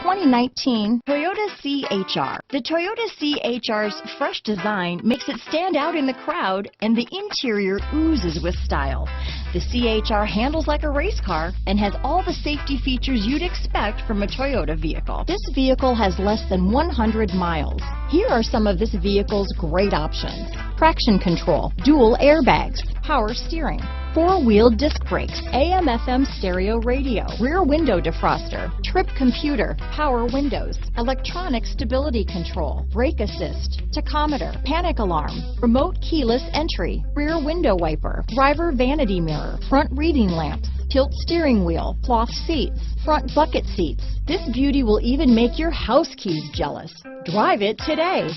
2019 Toyota CHR. The Toyota CHR's fresh design makes it stand out in the crowd, and the interior oozes with style. The CHR handles like a race car and has all the safety features you'd expect from a Toyota vehicle. This vehicle has less than 100 miles. Here are some of this vehicle's great options: traction control, dual airbags, power steering, four-wheel disc brakes, AM/FM stereo radio, rear window defroster, trip computer, power windows, electronic stability control, brake assist, tachometer, panic alarm, remote keyless entry, rear window wiper, driver vanity mirror, front reading lamps, tilt steering wheel, cloth seats, front bucket seats. This beauty will even make your house keys jealous. Drive it today.